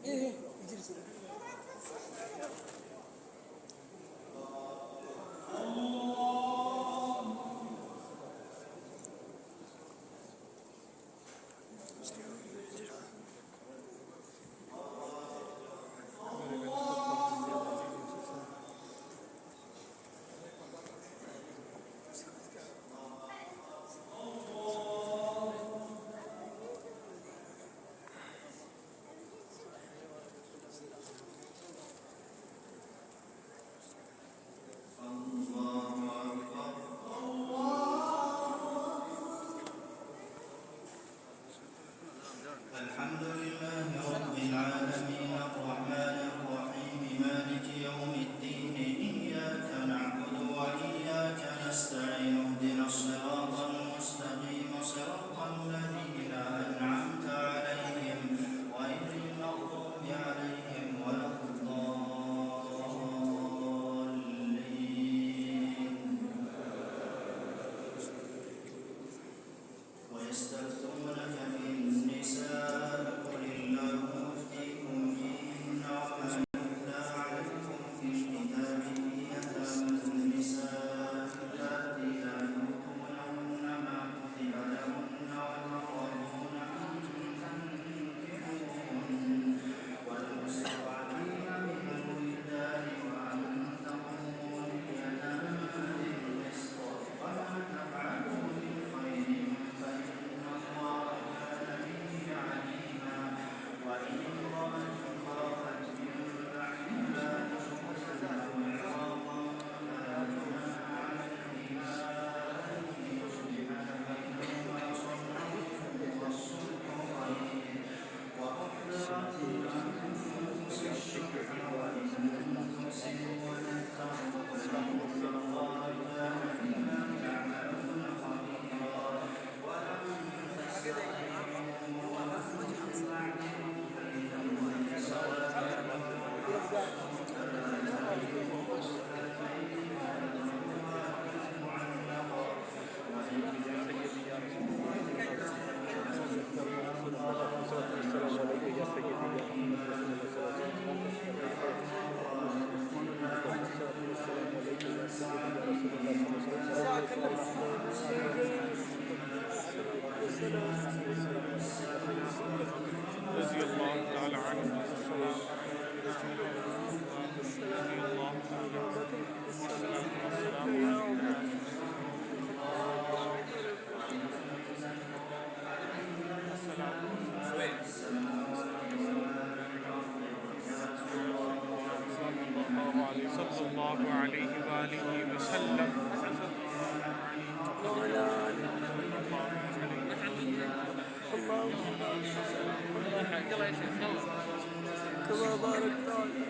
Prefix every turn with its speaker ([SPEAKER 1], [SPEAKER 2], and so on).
[SPEAKER 1] ايه يجلس.
[SPEAKER 2] الحمد لله رب العالمين الرحمن الرحيم مالك يوم الدين إياك نعبد وإياك نستعين اهدنا الصراط المستقيم صراط الذين أنعمت عليهم غير المغضوب عليهم ولا الضالين. ويستفتونك في النساء قل الله يفتيكم فيهن وما يتلى عليكم في الكتاب في يتامى النساء اللاتي لا يؤتونهن ما كتب لهن وترغبون أن تنكحوهن والمستضعفين من الولدان وأن تقوموا لليتامى بالقسط وما تفعلوا من خير فإن الله كان به عليما. وإن امرأة خافت من بعدها نشوزا أو عظاما فلا جناح عليهما أن يصلحن بينهما صلحا والصلح خير. وأحضرت الأنفس الشح وإن تحسنوا وتتقوا فإن الله كان بما تعملون خبيرا. ولن تستطيعوا أن تجمعوا بين النساء
[SPEAKER 3] رضي الله تعالى عنه رضي الله تعالى صلى الله عليه وآله وسلم
[SPEAKER 1] وعلى آله كما باركت على